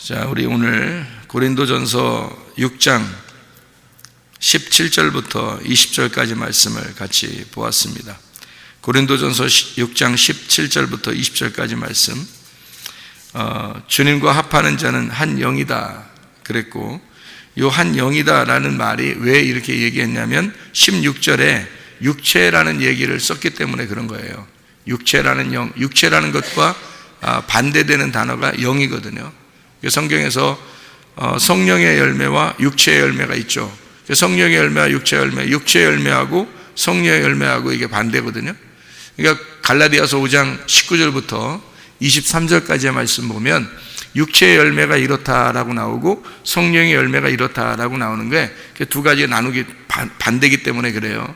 자, 우리 오늘 고린도전서 6장 17절부터 20절까지 말씀을 같이 보았습니다. 고린도전서 6장 17절부터 20절까지 말씀, 주님과 합하는 자는 한 영이다 그랬고, 요 한 영이다 라는 말이 왜 이렇게 얘기했냐면 16절에 육체라는 얘기를 썼기 때문에 그런 거예요. 육체라는 영, 육체라는 것과 반대되는 단어가 영이거든요. 성경에서 성령의 열매와 육체의 열매가 있죠. 성령의 열매와 육체의 열매, 육체의 열매하고 성령의 열매하고 이게 반대거든요. 그러니까 갈라디아서 5장 19절부터 23절까지의 말씀 보면 육체의 열매가 이렇다라고 나오고 성령의 열매가 이렇다라고 나오는 게 두 가지가 나누기 반대이기 때문에 그래요.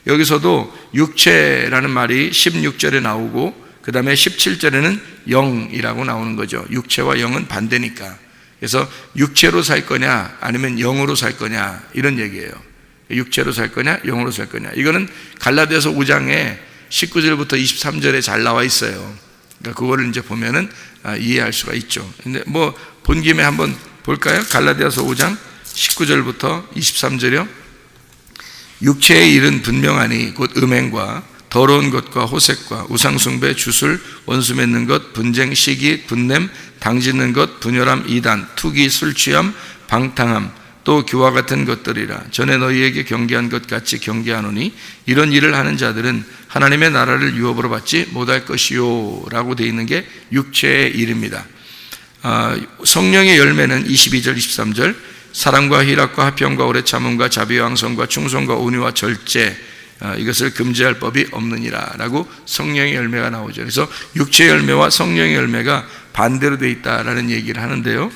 여기서도 육체라는 말이 16절에 나오고 그 다음에 17절에는 영이라고 나오는 거죠. 육체와 영은 반대니까. 그래서 육체로 살 거냐 아니면 영으로 살 거냐 이런 얘기예요. 육체로 살 거냐 영으로 살 거냐. 이거는 갈라디아서 5장에 19절부터 23절에 잘 나와 있어요. 그러니까 그거를 이제 보면은 이해할 수가 있죠. 근데 뭐 본 김에 한번 볼까요? 갈라디아서 5장 19절부터 23절이요. 육체의 일은 분명하니 곧 음행과 더러운 것과 호색과 우상숭배, 주술, 원수 맺는 것, 분쟁, 시기, 분냄, 당짓는 것, 분열함, 이단, 투기, 술취함, 방탕함, 또 그와 같은 것들이라. 전에 너희에게 경계한 것 같이 경계하노니 이런 일을 하는 자들은 하나님의 나라를 유업으로 받지 못할 것이요 라고 되어 있는 게 육체의 일입니다. 성령의 열매는 22절 23절 사랑과 희락과 화평과 오래 참음과 자비와 양선과 충성과 온유와 절제, 이것을 금지할 법이 없느니라 라고 성령의 열매가 나오죠. 그래서 육체의 열매와 성령의 열매가 반대로 되어 있다라는 얘기를 하는데요.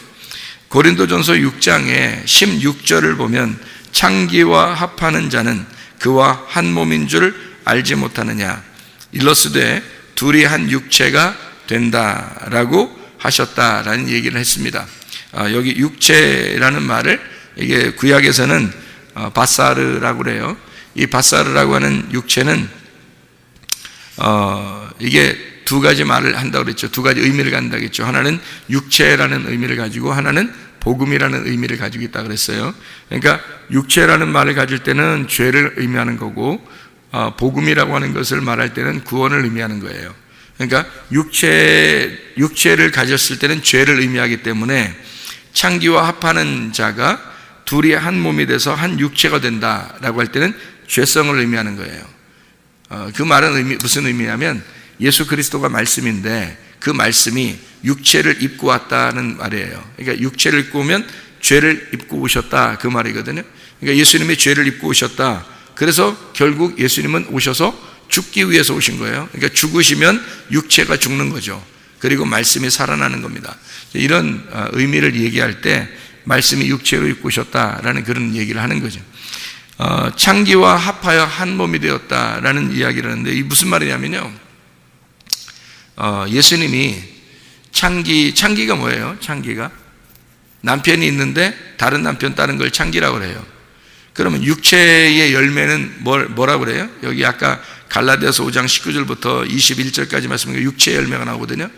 고린도전서 6장의 16절을 보면 창기와 합하는 자는 그와 한 몸인 줄 알지 못하느냐, 일러스되 둘이 한 육체가 된다라고 하셨다라는 얘기를 했습니다. 여기 육체라는 말을 이게 구약에서는 바사르라고 그래요. 이 바사르라고 하는 육체는 이게 두 가지 말을 한다고 그랬죠. 두 가지 의미를 갖는다고 했죠. 하나는 육체라는 의미를 가지고 하나는 복음이라는 의미를 가지고 있다고 그랬어요. 그러니까 육체라는 말을 가질 때는 죄를 의미하는 거고, 복음이라고 하는 것을 말할 때는 구원을 의미하는 거예요. 그러니까 육체를 가졌을 때는 죄를 의미하기 때문에 창기와 합하는 자가 둘이 한 몸이 돼서 한 육체가 된다라고 할 때는 죄성을 의미하는 거예요. 그 말은 무슨 의미냐면 예수 그리스도가 말씀인데 그 말씀이 육체를 입고 왔다는 말이에요. 그러니까 육체를 입고 오면 죄를 입고 오셨다 그 말이거든요. 그러니까 예수님이 죄를 입고 오셨다. 그래서 결국 예수님은 오셔서 죽기 위해서 오신 거예요. 그러니까 죽으시면 육체가 죽는 거죠. 그리고 말씀이 살아나는 겁니다. 이런 의미를 얘기할 때 말씀이 육체로 입고 오셨다라는 그런 얘기를 하는 거죠. 창기와 합하여 한 몸이 되었다라는 이야기를 하는데 이 무슨 말이냐면요. 예수님이 창기가 뭐예요? 창기가 남편이 있는데 다른 남편 따른 걸 창기라고 해요. 그러면 육체의 열매는 뭐라고 그래요? 여기 아까 갈라디아서 5장 19절부터 21절까지 말씀하면 육체의 열매가 나오거든요.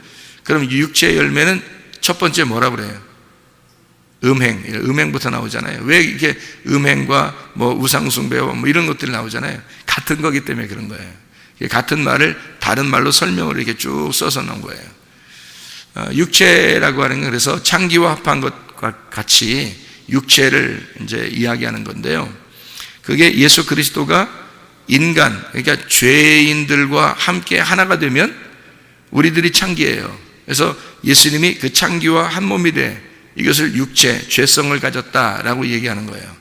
그럼 육체의 열매는 첫 번째 뭐라고 그래요? 음행부터 나오잖아요. 왜 이렇게 음행과 뭐 우상숭배와 뭐 이런 것들이 나오잖아요. 같은 거기 때문에 그런 거예요. 같은 말을 다른 말로 설명을 이렇게 쭉 써서 놓은 거예요. 육체라고 하는 건 그래서 창기와 합한 것과 같이 육체를 이제 이야기하는 건데요. 그게 예수 그리스도가 인간, 그러니까 죄인들과 함께 하나가 되면 우리들이 창기예요. 그래서 예수님이 그 창기와 한 몸이 돼 이것을 육체, 죄성을 가졌다라고 얘기하는 거예요.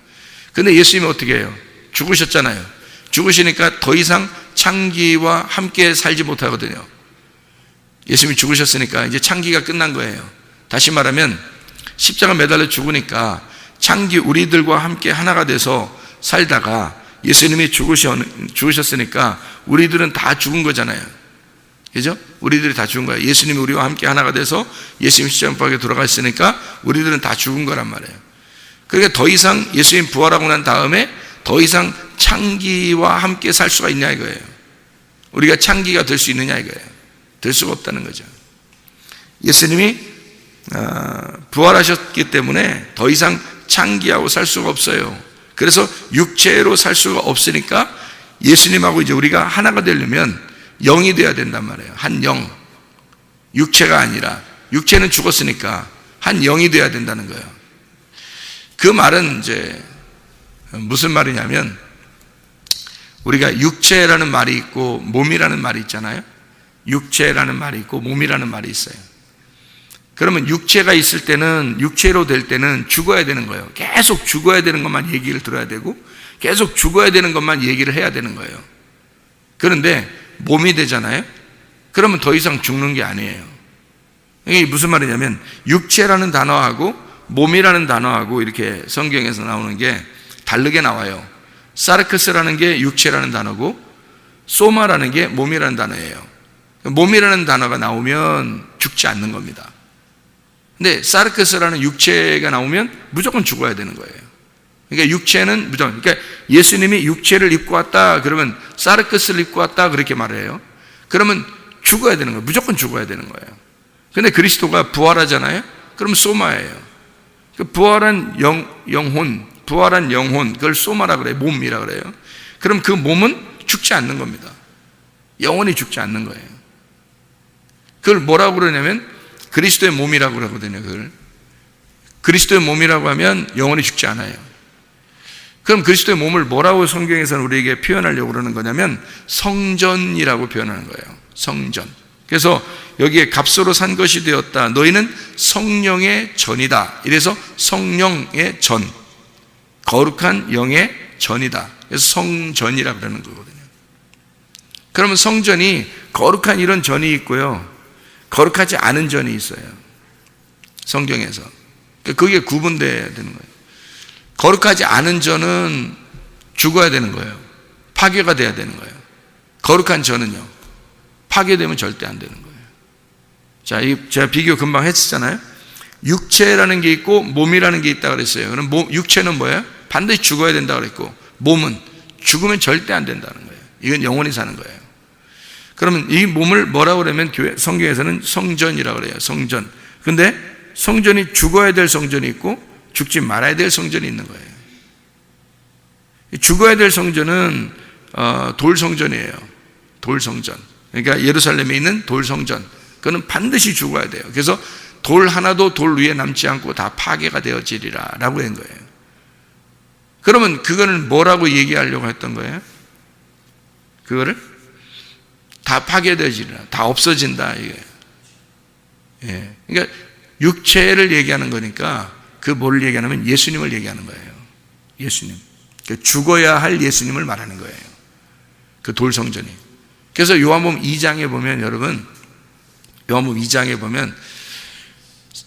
근데 예수님이 어떻게 해요? 죽으셨잖아요. 죽으시니까 더 이상 창기와 함께 살지 못하거든요. 예수님이 죽으셨으니까 이제 창기가 끝난 거예요. 다시 말하면 십자가 매달려 죽으니까 창기 우리들과 함께 하나가 돼서 살다가 예수님이 죽으셨으니까 우리들은 다 죽은 거잖아요. 그죠? 우리들이 다 죽은 거예요. 예수님이 우리와 함께 하나가 돼서 예수님 십자가에 돌아갔으니까 우리들은 다 죽은 거란 말이에요. 그러니까 더 이상 예수님 부활하고 난 다음에 더 이상 창기와 함께 살 수가 있냐 이거예요. 우리가 창기가 될 수 있느냐 이거예요. 될 수가 없다는 거죠. 예수님이 부활하셨기 때문에 더 이상 창기하고 살 수가 없어요. 그래서 육체로 살 수가 없으니까 예수님하고 이제 우리가 하나가 되려면 영이 돼야 된단 말이에요. 한 영, 육체가 아니라, 육체는 죽었으니까 한 영이 돼야 된다는 거예요. 그 말은 이제 무슨 말이냐면, 우리가 육체라는 말이 있고 몸이라는 말이 있잖아요. 육체라는 말이 있고 몸이라는 말이 있어요. 그러면 육체가 있을 때는, 육체로 될 때는 죽어야 되는 거예요. 계속 죽어야 되는 것만 얘기를 들어야 되고, 계속 죽어야 되는 것만 얘기를 해야 되는 거예요. 그런데 몸이 되잖아요. 그러면 더 이상 죽는 게 아니에요. 이게 무슨 말이냐면, 육체라는 단어하고 몸이라는 단어하고 이렇게 성경에서 나오는 게 다르게 나와요. 사르크스라는 게 육체라는 단어고 소마라는 게 몸이라는 단어예요. 몸이라는 단어가 나오면 죽지 않는 겁니다. 근데 사르크스라는 육체가 나오면 무조건 죽어야 되는 거예요. 그러니까 육체는 무조건, 그러니까 예수님이 육체를 입고 왔다 그러면, 사르크스를 입고 왔다 그렇게 말해요. 그러면 죽어야 되는 거예요. 무조건 죽어야 되는 거예요. 근데 그리스도가 부활하잖아요. 그럼 소마예요. 부활한 영혼, 부활한 영혼, 그걸 소마라 그래요. 몸이라 그래요. 그럼 그 몸은 죽지 않는 겁니다. 영원히 죽지 않는 거예요. 그걸 뭐라고 그러냐면 그리스도의 몸이라고 그러거든요. 그걸 그리스도의 몸이라고 하면 영원히 죽지 않아요. 그럼 그리스도의 몸을 뭐라고 성경에서는 우리에게 표현하려고 그러는 거냐면 성전이라고 표현하는 거예요. 성전. 그래서 여기에 값으로 산 것이 되었다. 너희는 성령의 전이다. 이래서 성령의 전, 거룩한 영의 전이다. 그래서 성전이라 그러는 거거든요. 그러면 성전이 거룩한 이런 전이 있고요, 거룩하지 않은 전이 있어요. 성경에서. 그게 구분돼야 되는 거예요. 거룩하지 않은 전은 죽어야 되는 거예요. 파괴가 돼야 되는 거예요. 거룩한 전은요, 파괴되면 절대 안 되는 거예요. 자, 제가 비교 금방 했었잖아요. 육체라는 게 있고 몸이라는 게 있다 그랬어요. 그럼 육체는 뭐예요? 반드시 죽어야 된다 그랬고, 몸은 죽으면 절대 안 된다는 거예요. 이건 영원히 사는 거예요. 그러면 이 몸을 뭐라고 그러면 성경에서는 성전이라고 그래요. 성전. 근데 성전이 죽어야 될 성전이 있고 죽지 말아야 될 성전이 있는 거예요. 죽어야 될 성전은 돌성전이에요. 돌성전. 그러니까 예루살렘에 있는 돌성전. 그거는 반드시 죽어야 돼요. 그래서 돌 하나도 돌 위에 남지 않고 다 파괴가 되어지리라 라고 한 거예요. 그러면 그거는 뭐라고 얘기하려고 했던 거예요? 그거를 다 파괴되어지리라, 다 없어진다 이게. 예. 그러니까 육체를 얘기하는 거니까 그 뭐를 얘기하냐면 예수님을 얘기하는 거예요. 예수님. 죽어야 할 예수님을 말하는 거예요. 그 돌성전이. 그래서 요한복음 2장에 보면, 여러분, 요한복음 2장에 보면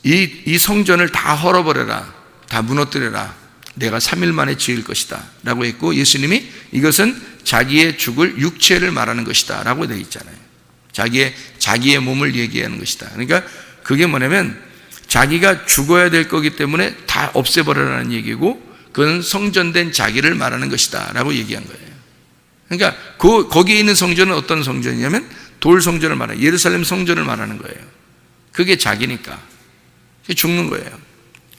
이 성전을 다 헐어버려라, 다 무너뜨려라, 내가 3일 만에 지을 것이다 라고 했고, 예수님이 이것은 자기의 죽을 육체를 말하는 것이다 라고 되어 있잖아요. 자기의 몸을 얘기하는 것이다. 그러니까 그게 뭐냐면 자기가 죽어야 될 거기 때문에 다 없애버려라는 얘기고, 그건 성전된 자기를 말하는 것이다 라고 얘기한 거예요. 그러니까 거기에 있는 성전은 어떤 성전이냐면 돌 성전을 말해요. 예루살렘 성전을 말하는 거예요. 그게 자기니까 죽는 거예요.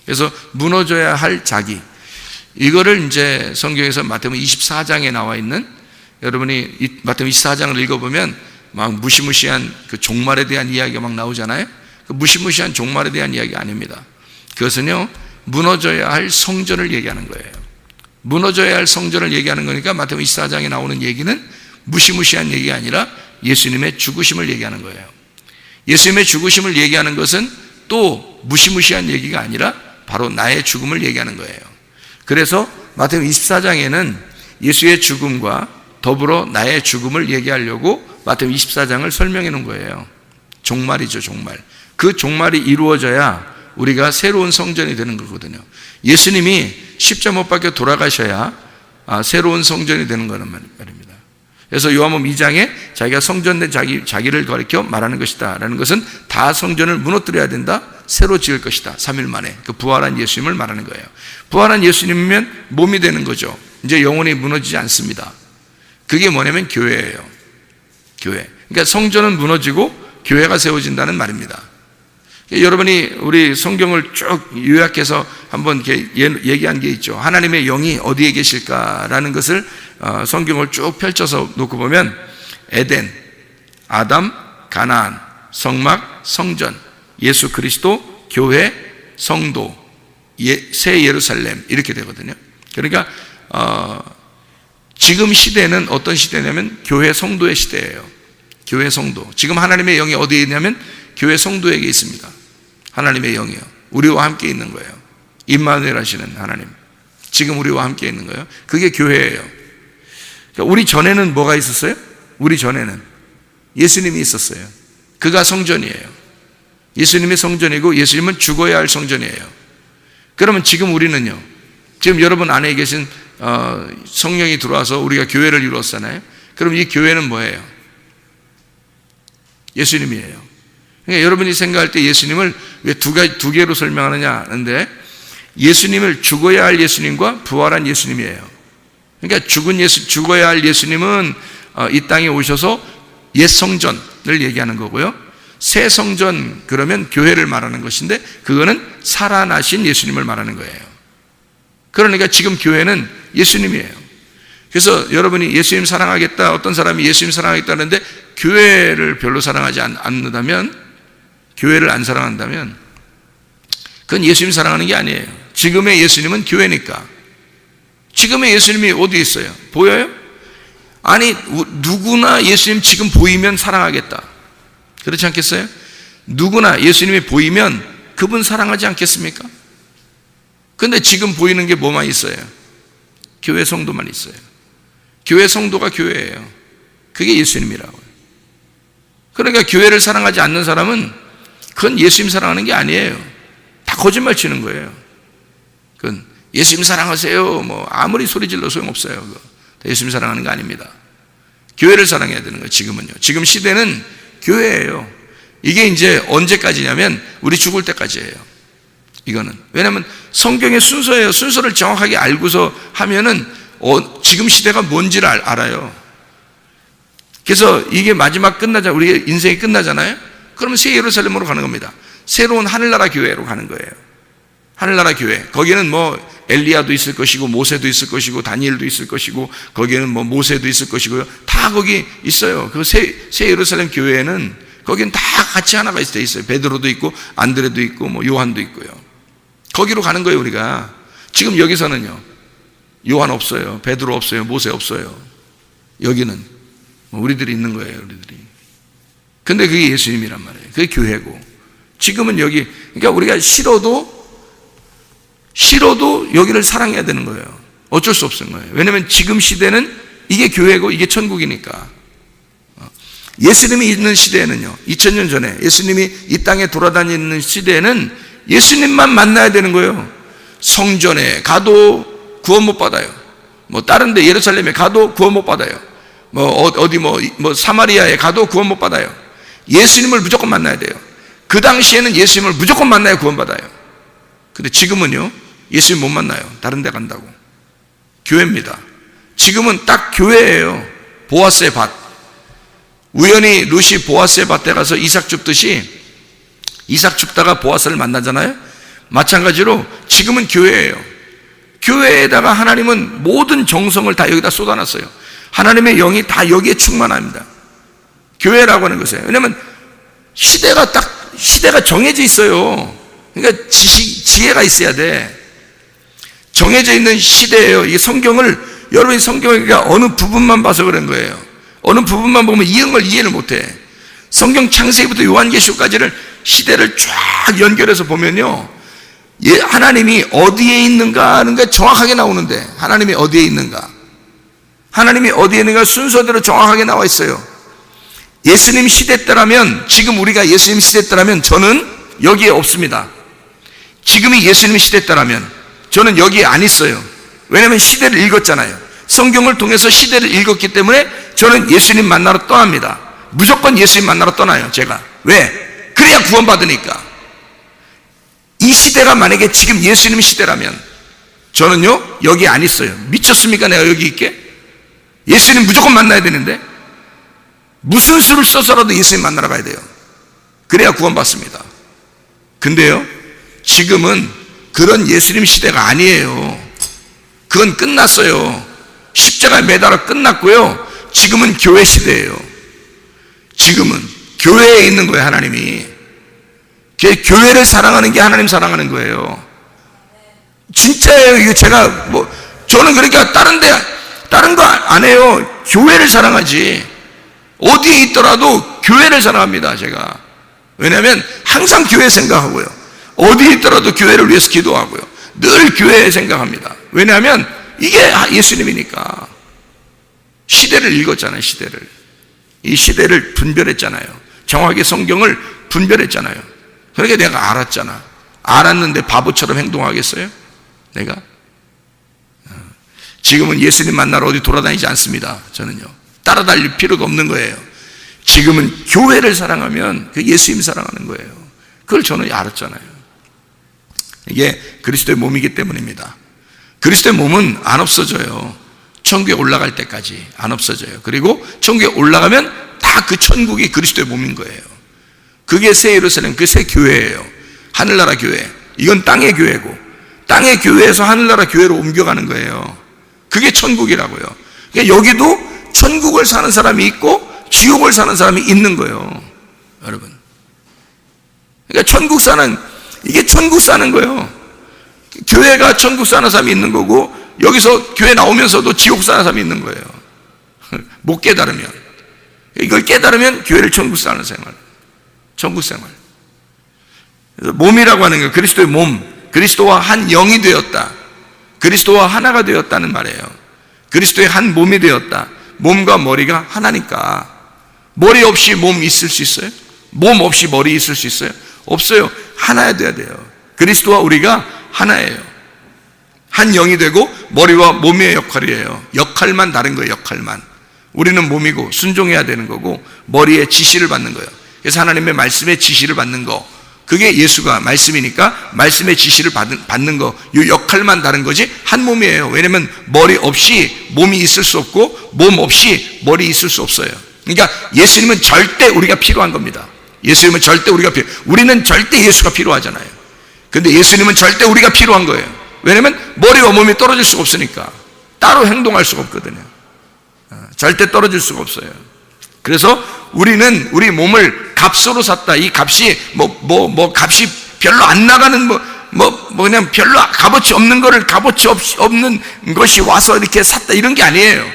그래서 무너져야 할 자기, 이거를 이제 성경에서 마태복음 24장에 나와 있는, 여러분이 마태복음 24장을 읽어보면 막 무시무시한 그 종말에 대한 이야기가 막 나오잖아요. 그 무시무시한 종말에 대한 이야기가 아닙니다. 그것은요, 무너져야 할 성전을 얘기하는 거예요. 무너져야 할 성전을 얘기하는 거니까 마태복음 24장에 나오는 얘기는 무시무시한 얘기가 아니라 예수님의 죽으심을 얘기하는 거예요. 예수님의 죽으심을 얘기하는 것은 또 무시무시한 얘기가 아니라 바로 나의 죽음을 얘기하는 거예요. 그래서 마태복음 24장에는 예수의 죽음과 더불어 나의 죽음을 얘기하려고 마태복음 24장을 설명해 놓은 거예요. 종말이죠, 종말. 그 종말이 이루어져야 우리가 새로운 성전이 되는 거거든요. 예수님이 십자가 못 박혀 돌아가셔야 새로운 성전이 되는 거란 말입니다. 그래서 요한복음 2장에 자기가 성전된 자기를 가리켜 말하는 것이다 라는 것은 다 성전을 무너뜨려야 된다, 새로 지을 것이다, 3일 만에. 그 부활한 예수님을 말하는 거예요. 부활한 예수님이면 몸이 되는 거죠. 이제 영원히 무너지지 않습니다. 그게 뭐냐면 교회예요. 교회. 그러니까 성전은 무너지고 교회가 세워진다는 말입니다. 여러분이 우리 성경을 쭉 요약해서 한번 이렇게 얘기한 게 있죠. 하나님의 영이 어디에 계실까라는 것을 성경을 쭉 펼쳐서 놓고 보면 에덴, 아담, 가나안, 성막, 성전, 예수 그리스도, 교회, 성도, 새 예루살렘 이렇게 되거든요. 그러니까 지금 시대는 어떤 시대냐면 교회 성도의 시대예요. 교회 성도. 지금 하나님의 영이 어디에 있냐면 교회 성도에게 있습니다. 하나님의 영이요. 우리와 함께 있는 거예요. 임마누엘 하시는 하나님. 지금 우리와 함께 있는 거예요. 그게 교회예요. 그러니까 우리 전에는 뭐가 있었어요? 우리 전에는 예수님이 있었어요. 그가 성전이에요. 예수님이 성전이고 예수님은 죽어야 할 성전이에요. 그러면 지금 우리는요. 지금 여러분 안에 계신 성령이 들어와서 우리가 교회를 이루었잖아요. 그럼 이 교회는 뭐예요? 예수님이에요. 그러니까 여러분이 생각할 때 예수님을 왜 두 개로 설명하느냐 하는데 예수님을 죽어야 할 예수님과 부활한 예수님이에요. 그러니까 죽어야 할 예수님은 이 땅에 오셔서 옛 성전을 얘기하는 거고요. 새 성전 그러면 교회를 말하는 것인데 그거는 살아나신 예수님을 말하는 거예요. 그러니까 지금 교회는 예수님이에요. 그래서 여러분이 예수님 사랑하겠다, 어떤 사람이 예수님 사랑하겠다는데 교회를 별로 사랑하지 않는다면, 교회를 안 사랑한다면 그건 예수님 사랑하는 게 아니에요. 지금의 예수님은 교회니까. 지금의 예수님이 어디 있어요? 보여요? 아니, 누구나 예수님 지금 보이면 사랑하겠다. 그렇지 않겠어요? 누구나 예수님이 보이면 그분 사랑하지 않겠습니까? 근데 지금 보이는 게 뭐만 있어요? 교회 성도만 있어요. 교회 성도가 교회예요. 그게 예수님이라고요. 그러니까 교회를 사랑하지 않는 사람은 그건 예수님 사랑하는 게 아니에요. 다 거짓말 치는 거예요. 그건 예수님 사랑하세요. 뭐 아무리 소리 질러 소용없어요. 그거. 예수님 사랑하는 거 아닙니다. 교회를 사랑해야 되는 거예요. 지금은요. 지금 시대는 교회예요. 이게 이제 언제까지냐면 우리 죽을 때까지예요. 이거는. 왜냐하면 성경의 순서예요. 순서를 정확하게 알고서 하면은 지금 시대가 뭔지를 알아요. 그래서 이게 마지막 우리 인생이 끝나잖아요. 그러면 새 예루살렘으로 가는 겁니다. 새로운 하늘나라 교회로 가는 거예요. 하늘나라 교회. 거기는 뭐 엘리야도 있을 것이고 모세도 있을 것이고 다니엘도 있을 것이고 거기에는 뭐 모세도 있을 것이고요. 다 거기 있어요. 그 새 예루살렘 교회에는 거기는 다 같이 하나가 돼 있어요. 베드로도 있고 안드레도 있고 뭐 요한도 있고요. 거기로 가는 거예요. 우리가 지금 여기서는요. 요한 없어요. 베드로 없어요. 모세 없어요. 여기는 우리들이 있는 거예요. 우리들이. 근데 그게 예수님이란 말이에요. 그게 교회고. 지금은 여기, 그러니까 우리가 싫어도 여기를 사랑해야 되는 거예요. 어쩔 수 없는 거예요. 왜냐하면 지금 시대는 이게 교회고 이게 천국이니까. 예수님이 있는 시대에는요, 2000년 전에 예수님이 이 땅에 돌아다니는 시대에는 예수님만 만나야 되는 거예요. 성전에 가도 구원 못 받아요. 뭐 다른 데 예루살렘에 가도 구원 못 받아요. 뭐 사마리아에 가도 구원 못 받아요. 예수님을 무조건 만나야 돼요. 그 당시에는 예수님을 무조건 만나야 구원 받아요. 근데 지금은요, 예수님 못 만나요. 다른 데 간다고. 교회입니다. 지금은 딱 교회예요. 보아스의 밭. 우연히 룻이 보아스의 밭에 가서 이삭 줍듯이 이삭 줍다가 보아스를 만나잖아요. 마찬가지로 지금은 교회예요. 교회에다가 하나님은 모든 정성을 다 여기다 쏟아놨어요. 하나님의 영이 다 여기에 충만합니다. 교회라고 하는 것이에요. 왜냐하면 시대가 정해져 있어요. 그러니까 지혜가 있어야 돼. 정해져 있는 시대예요. 이게 여러분이 성경을 어느 부분만 봐서 그런 거예요. 어느 부분만 보면 이런 걸 이해를 못해. 성경 창세기부터 요한계시록까지를 시대를 쫙 연결해서 보면요, 하나님이 어디에 있는가 하는 게 정확하게 나오는데, 하나님이 어디에 있는가 순서대로 정확하게 나와 있어요. 예수님 시대 때라면, 지금 우리가 예수님 시대 때라면 저는 여기에 없습니다. 지금이 예수님 시대 때라면 저는 여기에 안 있어요. 왜냐하면 시대를 읽었잖아요. 성경을 통해서 시대를 읽었기 때문에 저는 예수님 만나러 떠납니다. 무조건 예수님 만나러 떠나요. 제가. 왜? 그래야 구원받으니까. 이 시대가 만약에 지금 예수님 시대라면 저는요, 여기 안 있어요. 미쳤습니까? 내가 여기 있게? 예수님 무조건 만나야 되는데 무슨 수를 써서라도 예수님 만나러 가야 돼요. 그래야 구원받습니다. 근데요, 지금은 그런 예수님 시대가 아니에요. 그건 끝났어요. 십자가에 매달아 끝났고요. 지금은 교회 시대예요. 지금은 교회에 있는 거예요, 하나님이. 교회를 사랑하는 게 하나님 사랑하는 거예요. 진짜예요. 이거 제가 저는 그러니까 다른 거 안 해요. 교회를 사랑하지. 어디에 있더라도 교회를 사랑합니다, 제가. 왜냐하면 항상 교회 생각하고요. 어디에 있더라도 교회를 위해서 기도하고요. 늘 교회 생각합니다. 왜냐하면 이게 예수님이니까. 시대를 읽었잖아요, 시대를. 이 시대를 분별했잖아요. 정확하게 성경을 분별했잖아요. 그러니까 내가 알았잖아. 알았는데 바보처럼 행동하겠어요? 내가? 지금은 예수님 만나러 어디 돌아다니지 않습니다. 저는요. 따라다닐 필요가 없는 거예요. 지금은 교회를 사랑하면 그 예수님 사랑하는 거예요. 그걸 저는 알았잖아요. 이게 그리스도의 몸이기 때문입니다. 그리스도의 몸은 안 없어져요. 천국에 올라갈 때까지 안 없어져요. 그리고 천국에 올라가면 다 그 천국이 그리스도의 몸인 거예요. 그게 새 예루살렘, 그 새 교회예요. 하늘나라 교회. 이건 땅의 교회고, 땅의 교회에서 하늘나라 교회로 옮겨가는 거예요. 그게 천국이라고요. 그러니까 여기도 천국을 사는 사람이 있고 지옥을 사는 사람이 있는 거예요, 여러분. 그러니까 이게 천국 사는 거예요. 교회가 천국 사는 사람이 있는 거고, 여기서 교회 나오면서도 지옥 사는 사람이 있는 거예요. 못 깨달으면. 이걸 깨달으면 교회를 천국 사는 생활, 천국 생활. 그래서 몸이라고 하는 거, 그리스도의 몸, 그리스도와 한 영이 되었다. 그리스도와 하나가 되었다는 말이에요. 그리스도의 한 몸이 되었다. 몸과 머리가 하나니까. 머리 없이 몸 있을 수 있어요? 몸 없이 머리 있을 수 있어요? 없어요. 하나야 돼야 돼요. 그리스도와 우리가 하나예요. 한 영이 되고 머리와 몸의 역할이에요. 역할만 다른 거예요, 역할만. 우리는 몸이고 순종해야 되는 거고, 머리에 지시를 받는 거예요. 그래서 하나님의 말씀에 지시를 받는 거, 그게 예수가 말씀이니까 말씀의 지시를 받는 거, 이 역할만 다른 거지 한 몸이에요. 왜냐면 머리 없이 몸이 있을 수 없고 몸 없이 머리 있을 수 없어요. 그러니까 예수님은 절대 우리가 필요한 겁니다. 예수님은 절대 우리는 절대 예수가 필요하잖아요. 근데 예수님은 절대 우리가 필요한 거예요. 왜냐면 머리와 몸이 떨어질 수가 없으니까. 따로 행동할 수가 없거든요. 절대 떨어질 수가 없어요. 그래서 우리는 우리 몸을 값으로 샀다. 이 값이 값이 별로 안 나가는 그냥 별로 값어치 없는 거를 값어치 없는 것이 와서 이렇게 샀다, 이런 게 아니에요.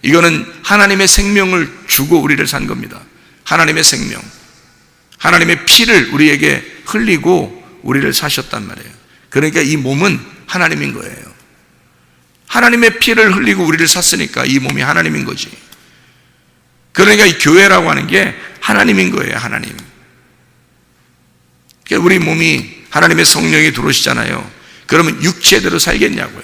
이거는 하나님의 생명을 주고 우리를 산 겁니다. 하나님의 생명, 하나님의 피를 우리에게 흘리고 우리를 사셨단 말이에요. 그러니까 이 몸은 하나님인 거예요. 하나님의 피를 흘리고 우리를 샀으니까 이 몸이 하나님인 거지. 그러니까 이 교회라고 하는 게 하나님인 거예요, 하나님. 그러니까 우리 몸이 하나님의 성령이 들어오시잖아요. 그러면 육체대로 살겠냐고요?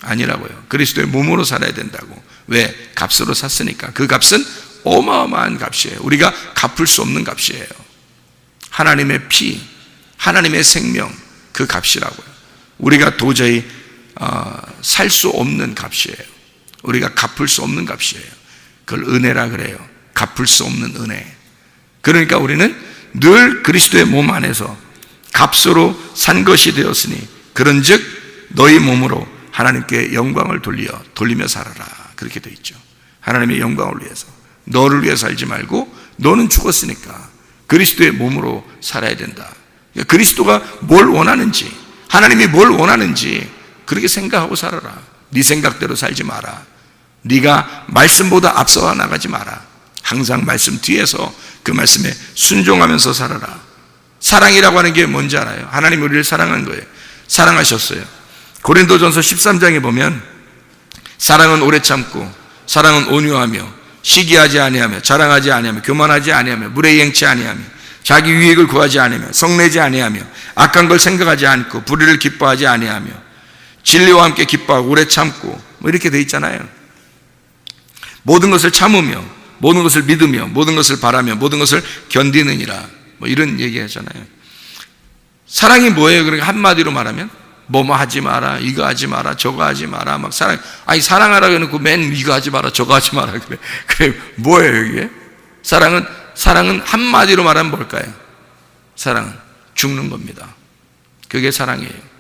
아니라고요. 그리스도의 몸으로 살아야 된다고. 왜? 값으로 샀으니까. 그 값은 어마어마한 값이에요. 우리가 갚을 수 없는 값이에요. 하나님의 피, 하나님의 생명, 그 값이라고요. 우리가 도저히 살 수 없는 값이에요. 우리가 갚을 수 없는 값이에요. 그걸 은혜라 그래요. 갚을 수 없는 은혜. 그러니까 우리는 늘 그리스도의 몸 안에서 값으로 산 것이 되었으니 그런즉 너희 몸으로 하나님께 영광을 돌리며 살아라. 그렇게 돼 있죠. 하나님의 영광을 위해서. 너를 위해 살지 말고 너는 죽었으니까 그리스도의 몸으로 살아야 된다. 그러니까 그리스도가 뭘 원하는지, 하나님이 뭘 원하는지 그렇게 생각하고 살아라. 네 생각대로 살지 마라. 네가 말씀보다 앞서 나가지 마라. 항상 말씀 뒤에서 그 말씀에 순종하면서 살아라. 사랑이라고 하는 게 뭔지 알아요? 하나님이 우리를 사랑한 거예요. 사랑하셨어요. 고린도전서 13장에 보면 사랑은 오래 참고, 사랑은 온유하며, 시기하지 아니하며, 자랑하지 아니하며, 교만하지 아니하며, 무례히 행치 아니하며, 자기 유익을 구하지 아니하며, 성내지 아니하며, 악한 걸 생각하지 않고, 불의를 기뻐하지 아니하며, 진리와 함께 기뻐하고 오래 참고, 이렇게 돼 있잖아요. 모든 것을 참으며, 모든 것을 믿으며, 모든 것을 바라며, 모든 것을 견디느니라. 이런 얘기 하잖아요. 사랑이 뭐예요? 그러니까 한마디로 말하면 뭐뭐 하지 마라, 이거 하지 마라, 저거 하지 마라, 막 사랑하라고 해놓고 맨 이거 하지 마라, 저거 하지 마라 그래 뭐예요 이게? 사랑은 한마디로 말하면 뭘까요? 사랑은 죽는 겁니다. 그게 사랑이에요.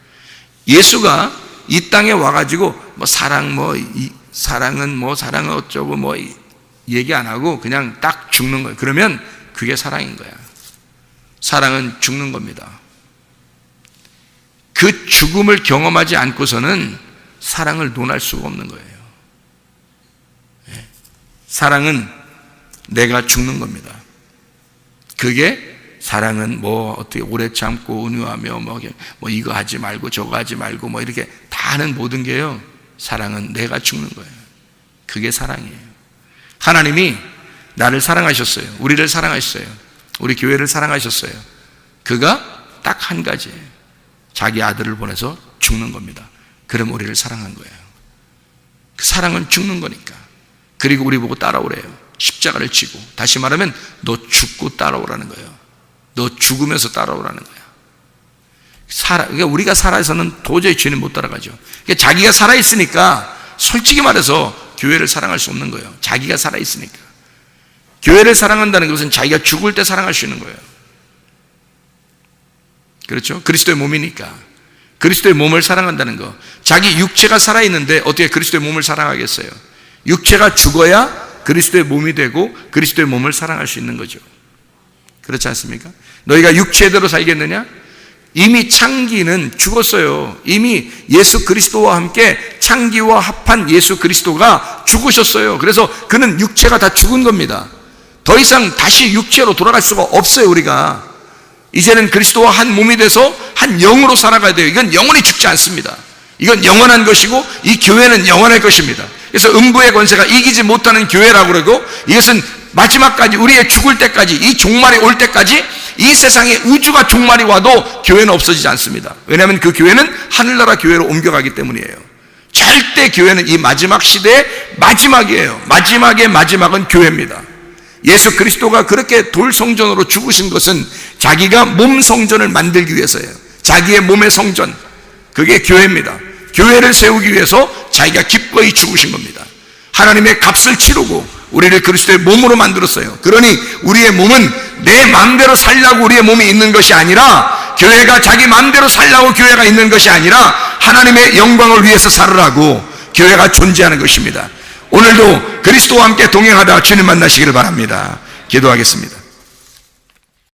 예수가 이 땅에 와가지고 사랑은 어쩌고 얘기 안 하고 그냥 딱 죽는 거예요. 그러면 그게 사랑인 거야. 사랑은 죽는 겁니다. 그 죽음을 경험하지 않고서는 사랑을 논할 수가 없는 거예요. 사랑은 내가 죽는 겁니다. 그게 사랑은 어떻게 오래 참고 온유하며 이거 하지 말고 저거 하지 말고 이렇게 다 하는 모든 게요. 사랑은 내가 죽는 거예요. 그게 사랑이에요. 하나님이 나를 사랑하셨어요. 우리를 사랑하셨어요. 우리 교회를 사랑하셨어요. 그가 딱 한 가지예요. 자기 아들을 보내서 죽는 겁니다. 그럼 우리를 사랑한 거예요. 그 사랑은 죽는 거니까. 그리고 우리 보고 따라오래요. 십자가를 지고. 다시 말하면 너 죽고 따라오라는 거예요. 너 죽으면서 따라오라는 거야. 그러니까 우리가 살아서는 도저히 주님 못 따라가죠. 그러니까 자기가 살아있으니까 솔직히 말해서 교회를 사랑할 수 없는 거예요. 자기가 살아있으니까. 교회를 사랑한다는 것은 자기가 죽을 때 사랑할 수 있는 거예요. 그렇죠? 그리스도의 몸이니까. 그리스도의 몸을 사랑한다는 거. 자기 육체가 살아있는데 어떻게 그리스도의 몸을 사랑하겠어요? 육체가 죽어야 그리스도의 몸이 되고 그리스도의 몸을 사랑할 수 있는 거죠. 그렇지 않습니까? 너희가 육체대로 살겠느냐? 이미 창기는 죽었어요. 이미 예수 그리스도와 함께 창기와 합한 예수 그리스도가 죽으셨어요. 그래서 그는 육체가 다 죽은 겁니다. 더 이상 다시 육체로 돌아갈 수가 없어요. 우리가 이제는 그리스도와 한 몸이 돼서 한 영으로 살아가야 돼요. 이건 영원히 죽지 않습니다. 이건 영원한 것이고 이 교회는 영원할 것입니다. 그래서 음부의 권세가 이기지 못하는 교회라고 그러고, 이것은 마지막까지 우리의 죽을 때까지, 이 종말이 올 때까지 이 세상에 우주가 종말이 와도 교회는 없어지지 않습니다. 왜냐하면 그 교회는 하늘나라 교회로 옮겨가기 때문이에요. 절대 교회는 이 마지막 시대의 마지막이에요. 마지막의 마지막은 교회입니다. 예수 그리스도가 그렇게 돌 성전으로 죽으신 것은 자기가 몸 성전을 만들기 위해서예요. 자기의 몸의 성전, 그게 교회입니다. 교회를 세우기 위해서 자기가 기꺼이 죽으신 겁니다. 하나님의 값을 치르고 우리를 그리스도의 몸으로 만들었어요. 그러니 우리의 몸은 내 마음대로 살라고 우리의 몸이 있는 것이 아니라, 교회가 자기 마음대로 살라고 교회가 있는 것이 아니라 하나님의 영광을 위해서 살으라고 교회가 존재하는 것입니다. 오늘도 그리스도와 함께 동행하다 주님 만나시기를 바랍니다. 기도하겠습니다.